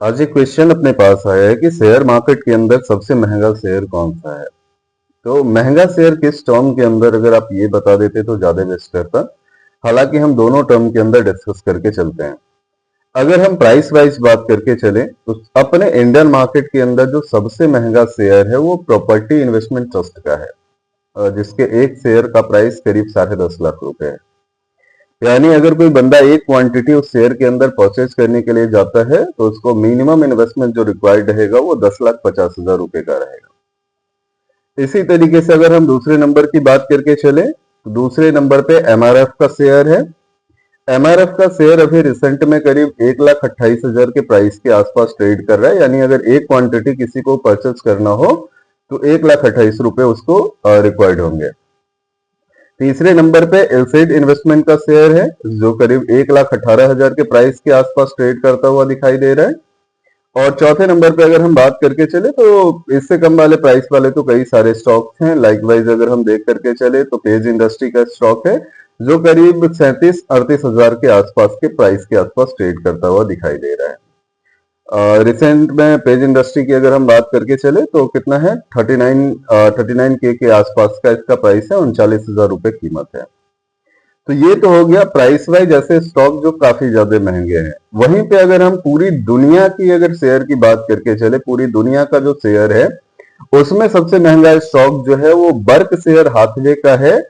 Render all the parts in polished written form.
आज एक क्वेश्चन अपने पास आया है कि शेयर मार्केट के अंदर सबसे महंगा शेयर कौन सा है। तो महंगा शेयर किस टर्म के अंदर, अगर आप ये बता देते तो ज्यादा बेस्ट रहता। हालांकि हम दोनों टर्म के अंदर डिस्कस करके चलते हैं। अगर हम प्राइस वाइज बात करके चले तो अपने इंडियन मार्केट के अंदर जो सबसे महंगा शेयर है वो प्रॉपर्टी इन्वेस्टमेंट ट्रस्ट का है, जिसके एक शेयर का प्राइस करीब 10.5 लाख रुपए है। यानी अगर कोई बंदा एक क्वांटिटी उस शेयर के अंदर परचेज करने के लिए जाता है तो उसको मिनिमम इन्वेस्टमेंट जो रिक्वायर्ड रहेगा वो 10,50,000 रुपए का रहेगा। इसी तरीके से अगर हम दूसरे नंबर की बात करके चले तो दूसरे नंबर पे एमआरएफ का शेयर है। एमआरएफ का शेयर अभी रिसेंट में करीब 1,28,000 के प्राइस के आसपास ट्रेड कर रहा है। यानी अगर एक क्वांटिटी किसी को परचेज करना हो तो 1,28,000 उसको रिक्वायर्ड होंगे। तीसरे नंबर पे एलसेड इन्वेस्टमेंट का शेयर है जो करीब 1,18,000 के प्राइस के आसपास ट्रेड करता हुआ दिखाई दे रहा है। और चौथे नंबर पे अगर हम बात करके चले तो इससे कम वाले प्राइस वाले तो कई सारे स्टॉक्स हैं। लाइकवाइज अगर हम देख करके चले तो पेज इंडस्ट्री का स्टॉक है जो करीब 37-38 हजार के आसपास के प्राइस के आसपास ट्रेड करता हुआ दिखाई दे रहा है। रिसेंट में पेज इंडस्ट्री की अगर हम बात करके चले तो कितना है 39 के आसपास का इसका प्राइस है, 39,000 रुपए कीमत है। तो ये तो हो गया प्राइस वाइज ऐसे स्टॉक जो काफी ज्यादा महंगे हैं। वहीं पे अगर हम पूरी दुनिया की अगर शेयर की बात करके चले, पूरी दुनिया का जो शेयर है उसमें सबसे महंगा स्टॉक जो है वो बर्क शेयर हाथवे का है,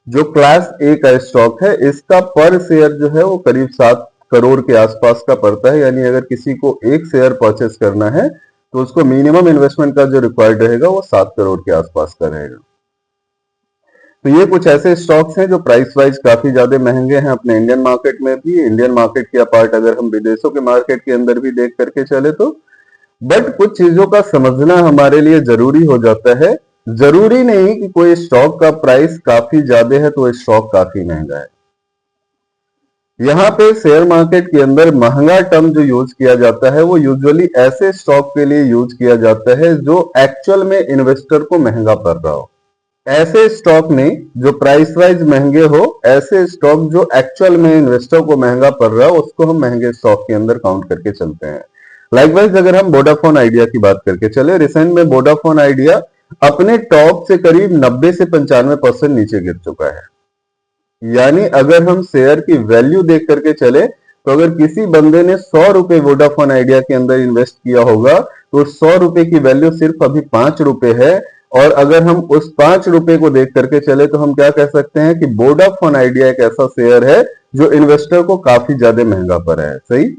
जो क्लास ए का स्टॉक है। इसका पर शेयर जो है वो करीब 7 करोड़ के आसपास का पड़ता है। यानी अगर किसी को एक शेयर परचेस करना है तो उसको मिनिमम इन्वेस्टमेंट का जो रिक्वायर्ड रहेगा वो 7 करोड़ के आसपास का रहेगा। तो ये कुछ ऐसे स्टॉक्स हैं जो प्राइस वाइज काफी ज्यादा महंगे हैं अपने इंडियन मार्केट में भी। इंडियन मार्केट के अपार्ट अगर हम विदेशों के मार्केट के अंदर भी देख करके चले तो बट कुछ चीजों का समझना हमारे लिए जरूरी हो जाता है। जरूरी नहीं कि कोई स्टॉक का प्राइस काफी ज्यादा है तो स्टॉक काफी महंगा है। यहाँ पे शेयर मार्केट के अंदर महंगा टर्म जो यूज किया जाता है वो यूजुअली ऐसे स्टॉक के लिए यूज किया जाता है जो एक्चुअल में इन्वेस्टर को महंगा पड़ रहा हो। ऐसे स्टॉक नहीं जो प्राइस वाइज महंगे हो, ऐसे स्टॉक जो एक्चुअल में इन्वेस्टर को महंगा पड़ रहा हो उसको हम महंगे स्टॉक के अंदर काउंट करके चलते हैं। लाइकवाइज अगर हम वोडाफोन आइडिया की बात करके चले, रिसेंट में वोडाफोन आइडिया अपने टॉप से करीब 90 से 95% नीचे गिर चुका है। यानी अगर हम शेयर की वैल्यू देख करके चले तो अगर किसी बंदे ने 100 रुपए वोडाफोन आइडिया के अंदर इन्वेस्ट किया होगा तो 100 रुपए की वैल्यू सिर्फ अभी 5 रुपए है। और अगर हम उस 5 रुपए को देख करके चले तो हम क्या कह सकते हैं कि वोडाफोन आइडिया एक ऐसा शेयर है जो इन्वेस्टर को काफी ज्यादा महंगा पड़ा है। सही।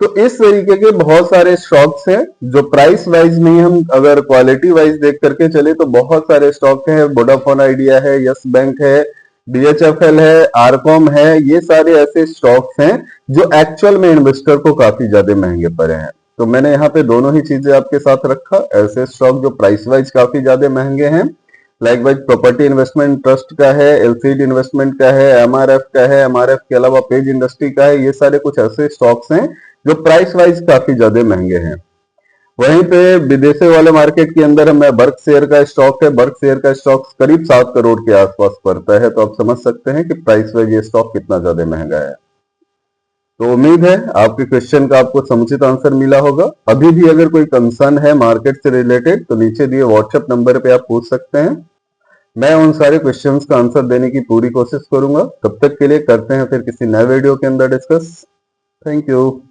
तो इस तरीके के बहुत सारे स्टॉक्स हैं जो प्राइस वाइज नहीं, हम अगर क्वालिटी वाइज देख करके चले तो बहुत सारे स्टॉक हैं। वोडाफोन आइडिया है, यस बैंक है, डीएचएफएल है, आरकॉम है। ये सारे ऐसे स्टॉक्स हैं जो एक्चुअल में इन्वेस्टर को काफी ज्यादा महंगे पड़े हैं। तो मैंने यहाँ पे दोनों ही चीजें आपके साथ रखा, ऐसे स्टॉक जो प्राइस वाइज काफी ज्यादा महंगे हैं। लाइकवाइज प्रॉपर्टी इन्वेस्टमेंट ट्रस्ट का है, एलसीड इन्वेस्टमेंट का है, एमआरएफ का है, एमआरएफ के अलावा पेज इंडस्ट्री का है। ये सारे कुछ ऐसे स्टॉक्स हैं जो प्राइस वाइज काफी ज्यादा महंगे हैं। वहीं पे विदेशी वाले मार्केट के अंदर हमें बर्क शेयर का स्टॉक है। बर्क शेयर का स्टॉक करीब 7 करोड़ के आसपास पड़ता है। तो आप समझ सकते हैं कि प्राइस वाइज ये स्टॉक कितना ज्यादा महंगा है। तो उम्मीद है आपके क्वेश्चन का आपको समुचित आंसर मिला होगा। अभी भी अगर कोई कंसर्न है मार्केट से रिलेटेड तो नीचे दिए व्हाट्सएप नंबर पे आप पूछ सकते हैं। मैं उन सारे क्वेश्चंस का आंसर देने की पूरी कोशिश करूंगा। तब तक के लिए करते हैं फिर किसी नए वीडियो के अंदर डिस्कस। Thank you.